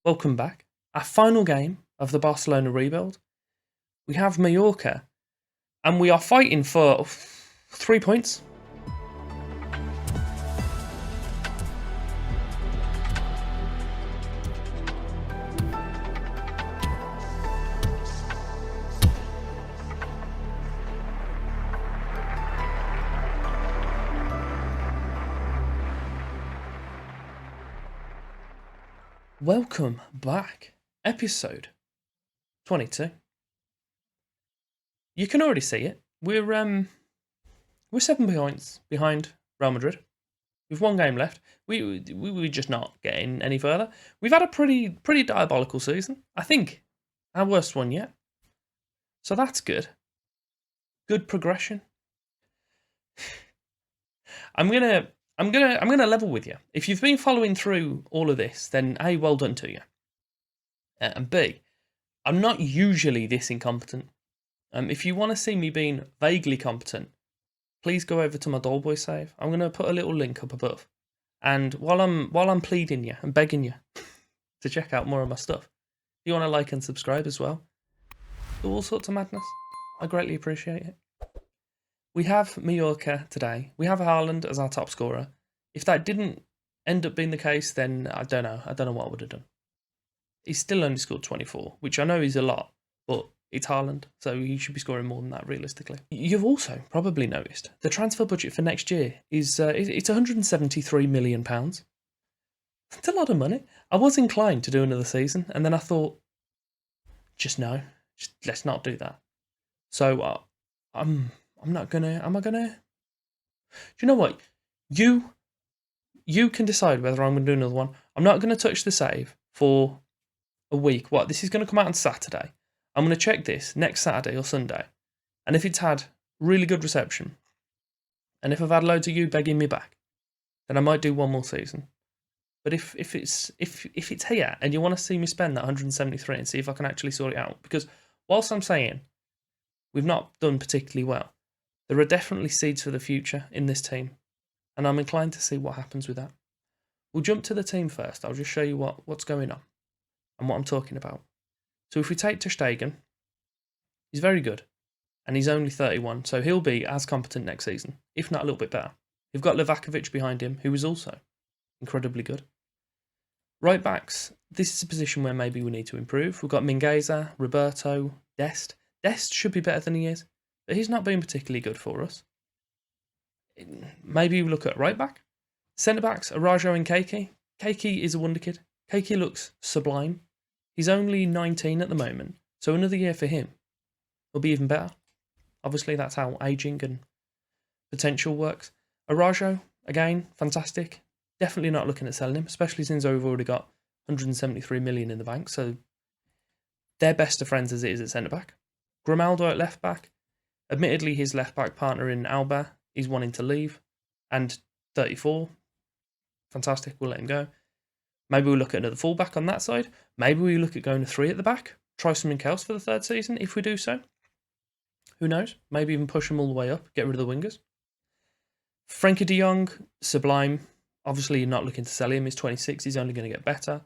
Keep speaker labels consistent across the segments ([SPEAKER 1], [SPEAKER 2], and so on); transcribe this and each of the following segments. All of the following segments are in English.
[SPEAKER 1] welcome back. Our final game of the Barcelona rebuild. We have Mallorca, and we are fighting for 3 points. Welcome back, episode 22. You can already see it. We're 7 points behind Real Madrid. We've 1 game left. We're just not getting any further. We've had a pretty diabolical season. I think our worst one yet. So that's good. Good progression. I'm gonna level with you. If you've been following through all of this, then A, well done to you. And B, I'm not usually this incompetent. If you want to see me being vaguely competent, please go over to my Doleboy save. I'm gonna put a little link up above. And while I'm pleading you and begging you to check out more of my stuff, if you want to like and subscribe as well, do all sorts of madness. I greatly appreciate it. We have Mallorca today. We have Haaland as our top scorer. If that didn't end up being the case, then I don't know. I don't know what I would have done. He's still only scored 24, which I know is a lot, but it's Haaland, so he should be scoring more than that realistically. You've also probably noticed the transfer budget for next year is it's £173 million. It's a lot of money. I was inclined to do another season, and then I thought, let's not do that. So I'm not gonna. Am I gonna? Do you know what? You can decide whether I'm gonna do another one. I'm not gonna touch the save for a week. What? This is gonna come out on Saturday. I'm gonna check this next Saturday or Sunday, and if it's had really good reception, and if I've had loads of you begging me back, then I might do one more season. But if it's here and you want to see me spend that 173 and see if I can actually sort it out, because whilst I'm saying we've not done particularly well, there are definitely seeds for the future in this team, and I'm inclined to see what happens with that. We'll jump to the team first. I'll just show you what's going on and what I'm talking about. So if we take Ter Stegen, he's very good, and he's only 31, so he'll be as competent next season, if not a little bit better. You've got Livakovic behind him, who is also incredibly good. Right backs, this is a position where maybe we need to improve. We've got Mingueza, Roberto, Dest. Dest should be better than he is, but he's not been particularly good for us. Maybe we look at right back. Centre backs, Arajo and Keiki. Keiki is a wonder kid. Keiki looks sublime. He's only 19 at the moment, so another year for him will be even better. Obviously, that's how ageing and potential works. Arajo, again, fantastic. Definitely not looking at selling him, especially since we've already got 173 million in the bank, so they're best of friends as it is at centre back. Grimaldo at left back. Admittedly, his left back partner in Alba is wanting to leave, and 34. Fantastic, we'll let him go. Maybe we'll look at another fullback on that side. Maybe we look at going to 3 at the back. Try something else for the 3rd season if we do so. Who knows? Maybe even push them all the way up, get rid of the wingers. Frenkie de Jong, sublime. Obviously, you're not looking to sell him. He's 26. He's only going to get better.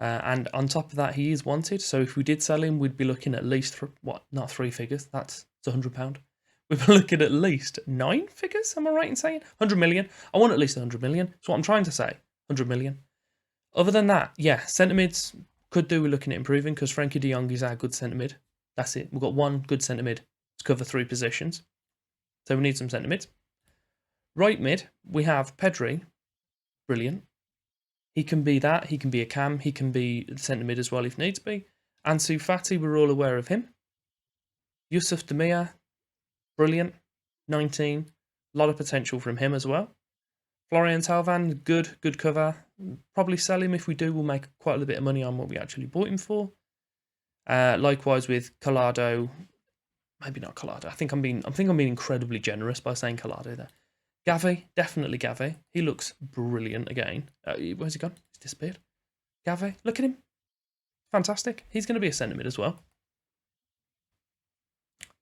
[SPEAKER 1] And on top of that, he is wanted. So if we did sell him, we'd be looking at least, not 3 figures. It's £100. We'd be looking at least 9 figures. Am I right in saying 100 million? I want at least 100 million. That's what I'm trying to say. 100 million. Other than that, yeah, centre mids could do with looking at improving because Frenkie de Jong is our good centre mid. That's it. We've got 1 good centre mid to cover 3 positions. So we need some centre mids. Right mid, we have Pedri. Brilliant. He can be that. He can be a cam. He can be centre mid as well if needs be. Ansu Fati, we're all aware of him. Yusuf Demir, brilliant. 19. A lot of potential from him as well. Florian Thauvin, good cover. Probably sell him. If we do, we'll make quite a little bit of money on what we actually bought him for. Likewise with Collado. Maybe not Collado. I think I'm being incredibly generous by saying Collado there. Gavi, definitely Gavi. He looks brilliant again. Where's he gone? He's disappeared. Gavi, look at him. Fantastic. He's going to be a centre mid as well.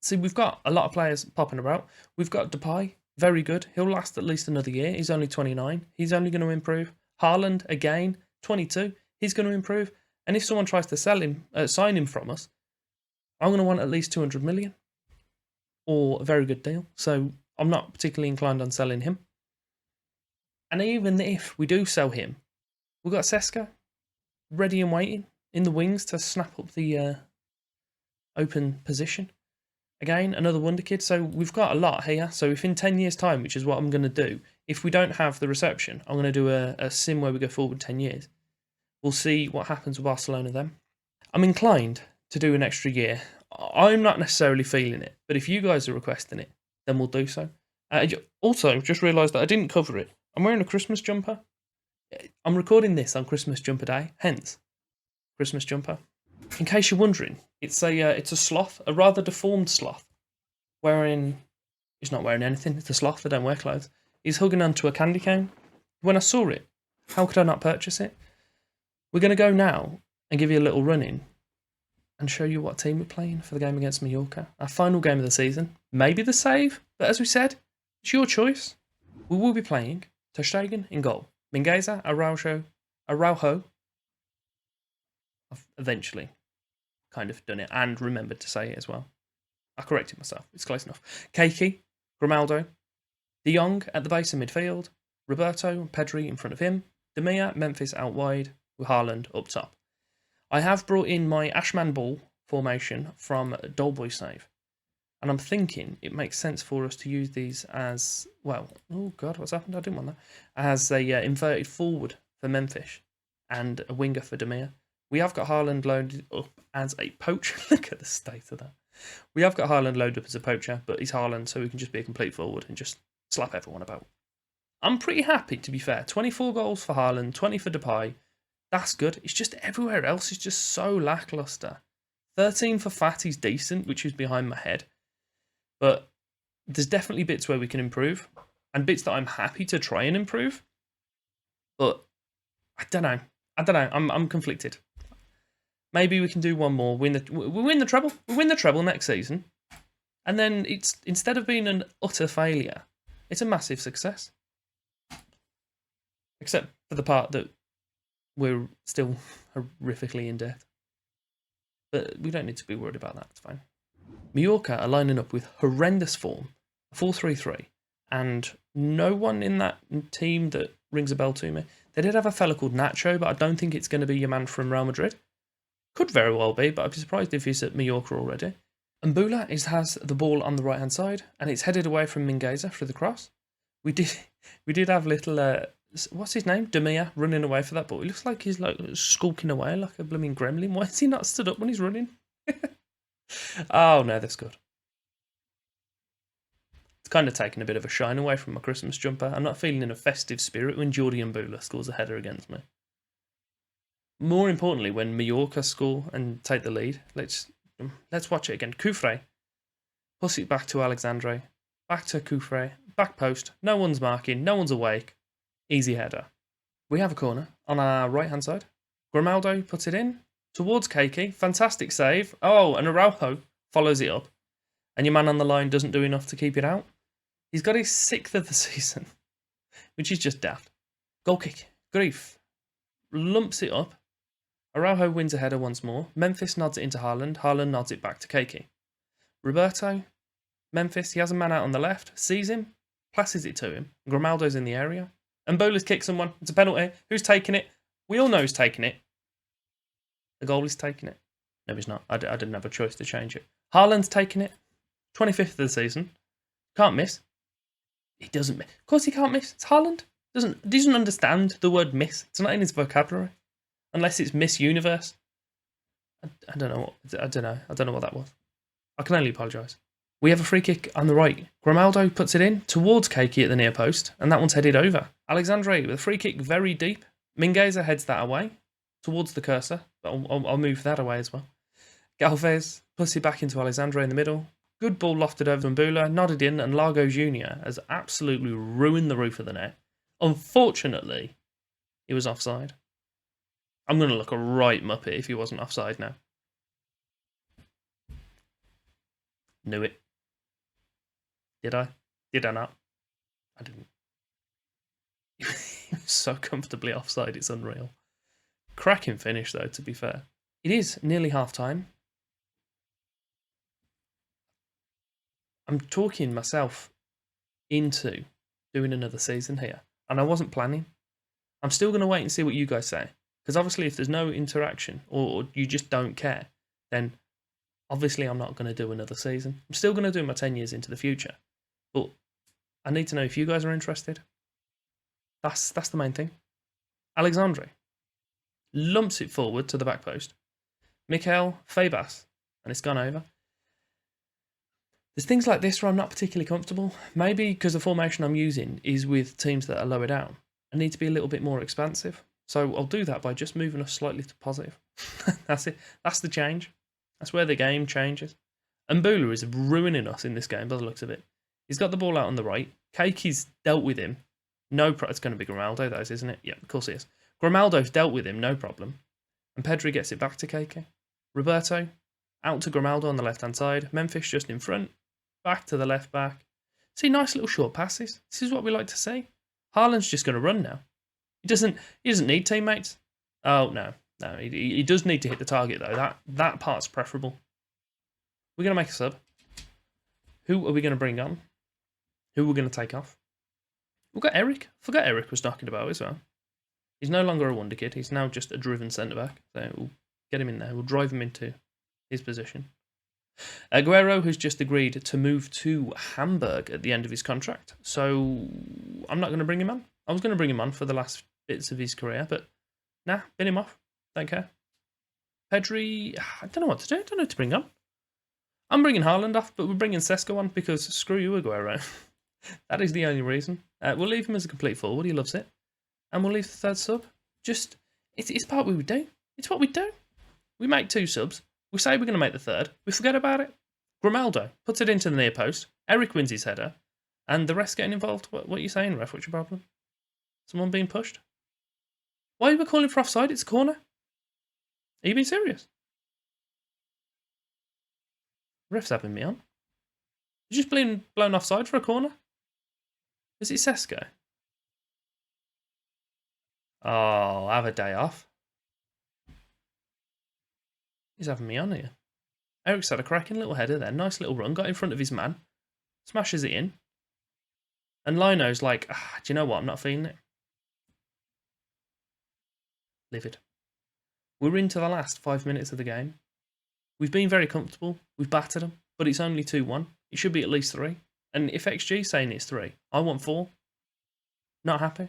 [SPEAKER 1] See, we've got a lot of players popping about. We've got Depay, very good. He'll last at least another year. He's only 29. He's only going to improve. Haaland, again, 22. He's going to improve. And if someone tries to sign him from us, I'm going to want at least 200 million or a very good deal. So I'm not particularly inclined on selling him. And even if we do sell him, we've got Seska ready and waiting in the wings to snap up the open position. Again, another wonder kid. So we've got a lot here. So if in 10 years' time, which is what I'm going to do, if we don't have the reception, I'm going to do a sim where we go forward 10 years. We'll see what happens with Barcelona then. I'm inclined to do an extra year. I'm not necessarily feeling it, but if you guys are requesting it, then we'll do so. Also, just realised that I didn't cover it. I'm wearing a Christmas jumper. I'm recording this on Christmas jumper day, hence Christmas jumper. In case you're wondering, it's a sloth, a rather deformed sloth, he's not wearing anything. It's a sloth. They don't wear clothes. He's hugging onto a candy cane. When I saw it, how could I not purchase it? We're going to go now and give you a little run-in and show you what team we're playing for the game against Mallorca. Our final game of the season. Maybe the save, but as we said, it's your choice. We will be playing Ter Stegen in goal. Mingueza, Araujo. I've eventually kind of done it and remembered to say it as well. I corrected myself. It's close enough. Keiki, Grimaldo, De Jong at the base of midfield, Roberto and Pedri in front of him, De Mea, Memphis out wide, with Haaland up top. I have brought in my Ashman Ball formation from Doleboy Series, and I'm thinking it makes sense for us to use these as, well, oh God, what's happened? I didn't want that. As a inverted forward for Memphis and a winger for De Mea. We have got Haaland loaded up as a poacher. Look at the state of that. We have got Haaland loaded up as a poacher, but he's Haaland, so he can just be a complete forward and just slap everyone about. I'm pretty happy, to be fair. 24 goals for Haaland, 20 for Depay. That's good. It's just everywhere else is just so lackluster. 13 for Fatty's decent, which is behind my head. But there's definitely bits where we can improve, and bits that I'm happy to try and improve. But I don't know. I'm conflicted. Maybe we can do one more. We win the treble. We win the treble next season, and then it's, instead of being an utter failure, it's a massive success. Except for the part that we're still horrifically in debt. But we don't need to be worried about that. It's fine. Mallorca are lining up with horrendous form, 4-3-3, and no one in that team that rings a bell to me. They did have a fella called Nacho, but I don't think it's going to be your man from Real Madrid. Could very well be, but I'd be surprised if he's at Mallorca already. And Bula has the ball on the right-hand side, and it's headed away from Mingueza through the cross. We did have little, what's his name? De Mea running away for that ball. It looks like he's like skulking away like a blooming gremlin. Why is he not stood up when he's running? Oh no, that's good. It's kind of taken a bit of a shine away from my Christmas jumper. I'm not feeling in a festive spirit when Jordi and Bula scores a header against me. More importantly, when Mallorca score and take the lead, let's watch it again. Kufre, puss it back to Alexandre, back to Kufre, back post. No one's marking, no one's awake. Easy header. We have a corner on our right hand side. Grimaldo puts it in towards Keiki. Fantastic save. Oh, and Araujo follows it up, and your man on the line doesn't do enough to keep it out. He's got his 6th of the season, which is just daft. Goal kick. Grief lumps it up. Araujo wins a header once more. Memphis nods it into Haaland. Haaland nods it back to Keiki. Roberto, Memphis, he has a man out on the left, sees him, passes it to him. Grimaldo's in the area. And Bola's kicked someone. It's a penalty. Who's taking it? We all know who's taking it. The goalie's taking it. No, he's not. I didn't have a choice to change it. Haaland's taking it. 25th of the season. Can't miss. He doesn't miss. Of course he can't miss. It's Haaland. Doesn't understand the word miss. It's not in his vocabulary. Unless it's Miss Universe. I don't know. I don't know what that was. I can only apologise. We have a free kick on the right. Grimaldo puts it in towards Keiki at the near post, and that one's headed over. Alexandre with a free kick very deep. Mingueza heads that away towards the cursor, but I'll move that away as well. Galvez puts it back into Alexandre in the middle. Good ball lofted over Mbula, nodded in, and Largo Jr. has absolutely ruined the roof of the net. Unfortunately, he was offside. I'm going to look a right muppet if he wasn't offside now. Knew it. Did I? Did I not? I didn't. He was so comfortably offside, it's unreal. Cracking finish, though, to be fair. It is nearly half-time. I'm talking myself into doing another season here, and I wasn't planning. I'm still going to wait and see what you guys say, because obviously if there's no interaction or you just don't care, then obviously I'm not going to do another season. I'm still going to do my 10 years into the future, but I need to know if you guys are interested. That's the main thing. Alexandre lumps it forward to the back post. Mikel Fabas, and it's gone over. There's things like this where I'm not particularly comfortable. Maybe because the formation I'm using is with teams that are lower down. I need to be a little bit more expansive. So I'll do that by just moving us slightly to positive. That's it. That's the change. That's where the game changes. Mbula is ruining us in this game by the looks of it. He's got the ball out on the right. Keki's dealt with him. It's going to be Grimaldo, that is, isn't it? Yeah, of course it is. Grimaldo's dealt with him, no problem. And Pedri gets it back to Keke. Roberto, out to Grimaldo on the left-hand side. Memphis just in front. Back to the left back. See, nice little short passes. This is what we like to see. Haaland's just going to run now. He doesn't need teammates. Oh, no. He does need to hit the target, though. That part's preferable. We're going to make a sub. Who are we going to bring on? Who we're going to take off? We've got Eric. I forgot Eric was knocking about as well. He's no longer a wonder kid. He's now just a driven centre-back. So we'll get him in there. We'll drive him into his position. Aguero has just agreed to move to Hamburg at the end of his contract. So I'm not going to bring him on. I was going to bring him on for the last bits of his career, but nah, bin him off. Don't care. Pedri, I don't know what to do. I don't know what to bring on. I'm bringing Haaland off, but we're bringing Sesko on because screw you, Aguero. That is the only reason. We'll leave him as a complete forward. He loves it. And we'll leave the third sub. Just, it's part we would do. It's what we do. We make two subs. We say we're going to make the third. We forget about it. Grimaldo puts it into the near post. Eric wins his header. And the rest getting involved. What are you saying, ref? What's your problem? Someone being pushed? Why are we calling for offside? It's a corner. Are you being serious? Ref's having me on. You're just being blown offside for a corner? Is it Sesko? Oh, have a day off. He's having me on here. Eric's had a cracking little header there. Nice little run. Got in front of his man. Smashes it in. And Lino's like, do you know what? I'm not feeling it. Livid. We're into the last 5 minutes of the game. We've been very comfortable. We've battered them. But it's only 2-1. It should be at least 3. And if XG's saying it's 3, I want 4. Not happy.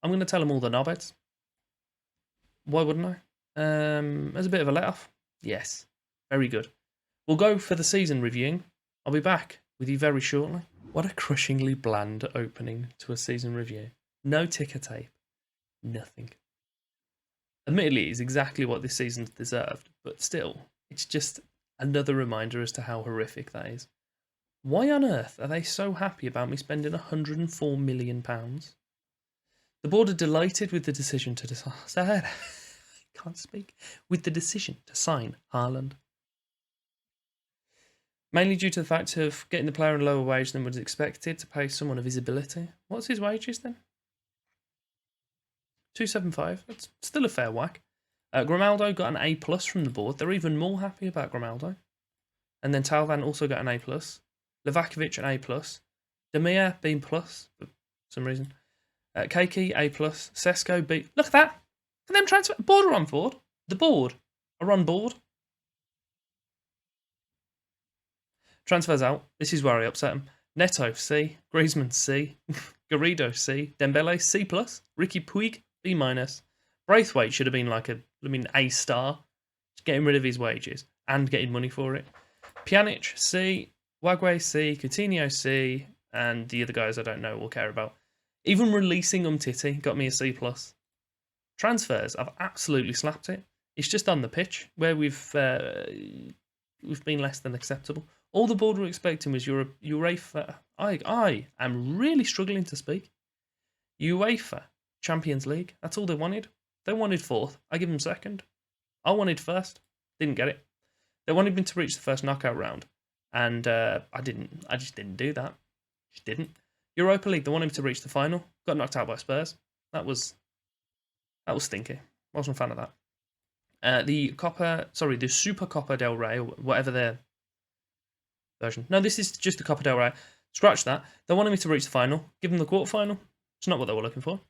[SPEAKER 1] I'm going to tell them all the knobheads. Why wouldn't I? As a bit of a let-off. Yes. Very good. We'll go for the season reviewing. I'll be back with you very shortly. What a crushingly bland opening to a season review. No ticker tape. Nothing. Admittedly, it's exactly what this season's deserved, but still, it's just another reminder as to how horrific that is. Why on earth are they so happy about me spending £104 million? The board are delighted with the decision to decide. Can't speak. With the decision to sign Haaland. Mainly due to the fact of getting the player on a lower wage than was expected to pay someone of his ability. What's his wages then? 275. That's still a fair whack. Grimaldo got an A+ from the board. They're even more happy about Grimaldo. And then Talvan also got an A+. Livakovic an A+. Demir B+ for some reason. Keiki A+. Sesko B. Look at that. Look at them transfer. Board are on board. The board are on board. Transfers out. This is where I upset him. Neto C. Griezmann C. Garrido C. Dembele C+. Ricky Puig B-. Braithwaite should have been like A star. Just getting rid of his wages and getting money for it. Pjanic C. Wagway C. Coutinho C. And the other guys I don't know or care about. Even releasing Umtiti got me a C+. Transfers, I've absolutely slapped it. It's just on the pitch where we've been less than acceptable. All the board were expecting was UEFA. I am really struggling to speak. UEFA Champions League. That's all they wanted. They wanted 4th. I give them 2nd. I wanted 1st. Didn't get it. They wanted me to reach the first knockout round, and I didn't. I just didn't do that. Just didn't. Europa League. They wanted me to reach the final. Got knocked out by Spurs. That was stinky. Wasn't a fan of that. The Super Copa del Rey, or whatever their version. No, this is just the Copa del Rey. Scratch that. They wanted me to reach the final, give them the quarterfinal. It's not what they were looking for.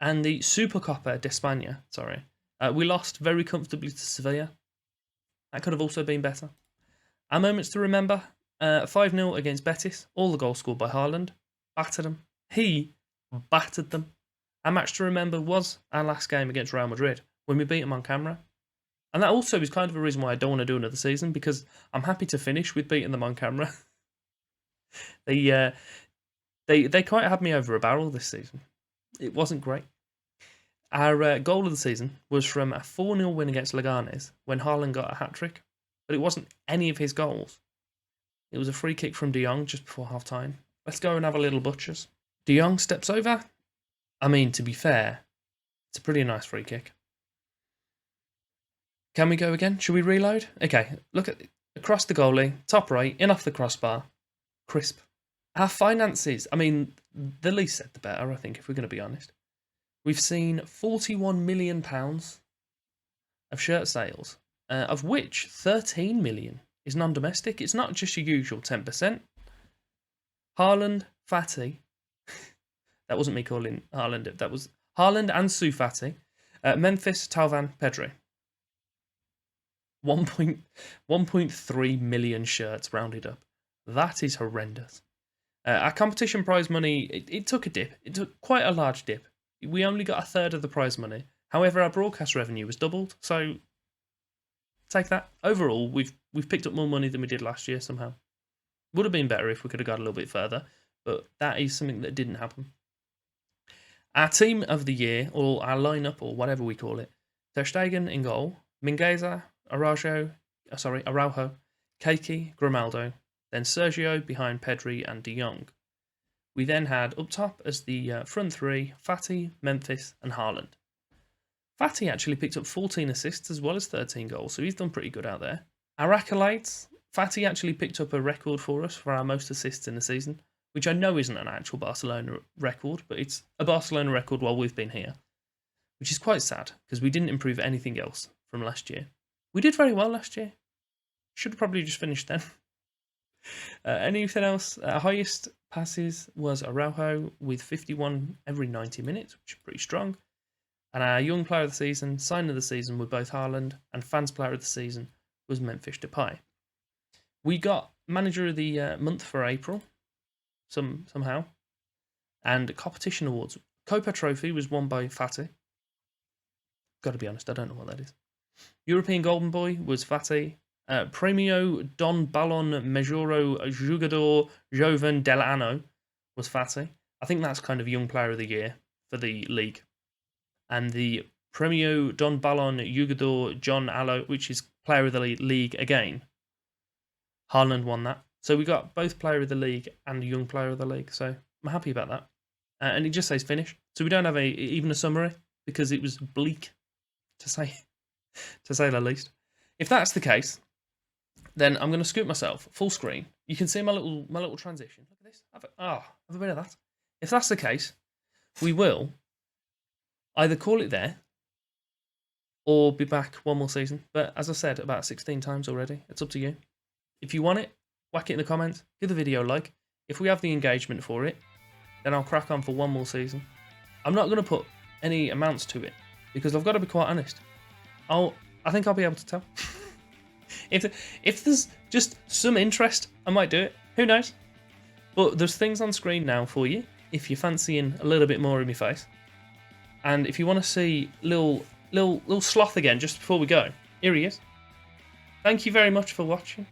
[SPEAKER 1] And the Super Copa de España, we lost very comfortably to Sevilla. That could have also been better. Our moments to remember, 5-0 against Betis. All the goals scored by Haaland. Battered them. He battered them. Our match to remember was our last game against Real Madrid, when we beat them on camera. And that also is kind of a reason why I don't want to do another season, because I'm happy to finish with beating them on camera. They quite had me over a barrel this season. It wasn't great. Our goal of the season was from a 4-0 win against Leganes when Haaland got a hat-trick, but it wasn't any of his goals. It was a free kick from De Jong just before half-time. Let's go and have a little butchers. De Jong steps over. I mean, to be fair, it's a pretty nice free kick. Can we go again? Should we reload? Okay, look at across the goalie, top right, in off the crossbar. Crisp. Our finances, I mean, the least said the better, I think, if we're going to be honest. We've seen £41 million of shirt sales, of which 13 million is non-domestic. It's not just your usual 10%. Haaland, Fati. That wasn't me calling Haaland it. That was Haaland and Su Fati. Memphis, Talvan, Pedri. 1.3 million shirts rounded up. That is horrendous. Our competition prize money, it took a dip. It took quite a large dip. We only got a third of the prize money. However, our broadcast revenue was doubled. So take that. Overall, we've picked up more money than we did last year somehow. Would have been better if we could have got a little bit further, but that is something that didn't happen. Our team of the year, or our lineup, or whatever we call it: Ter Stegen in goal, Mingueza, Araujo, Keke, Grimaldo, then Sergio behind Pedri and De Jong. We then had up top as the front three, Fati, Memphis and Haaland. Fati actually picked up 14 assists as well as 13 goals, so he's done pretty good out there. Our accolades, Fati actually picked up a record for us for our most assists in the season, which I know isn't an actual Barcelona record, but it's a Barcelona record while we've been here, which is quite sad because we didn't improve anything else from last year. We did very well last year. Should have probably just finished then. Anything else? Highest passes was Araujo with 51 every 90 minutes, which is pretty strong. And our young player of the season, sign of the season were both Haaland, and fans player of the season was Memphis Depay. We got manager of the month for April, somehow, and competition awards. Copa Trophy was won by Fati. Got to be honest, I don't know what that is. European Golden Boy was Fati. Premio Don Ballon Mejoro Jugador Joven del Anno was Fati. I think that's kind of young player of the year for the league. And the Premio Don Ballon Jugador John Allo, which is player of the league again. Haaland won that. So we got both player of the league and young player of the league. So I'm happy about that. And it just says finish. So we don't have even a summary because it was bleak, to say the least. If that's the case, then I'm going to scoot myself full screen. You can see my little transition. Look at this. Have a bit of that. If that's the case, we will either call it there or be back one more season. But as I said about 16 times already, it's up to you. If you want it, whack it in the comments. Give the video a like. If we have the engagement for it, then I'll crack on for one more season. I'm not going to put any amounts to it because I've got to be quite honest. I think I'll be able to tell. If there's just some interest, I might do it. Who knows? But there's things on screen now for you if you're fancying a little bit more of my face. And if you want to see little sloth again just before we go, here he is. Thank you very much for watching.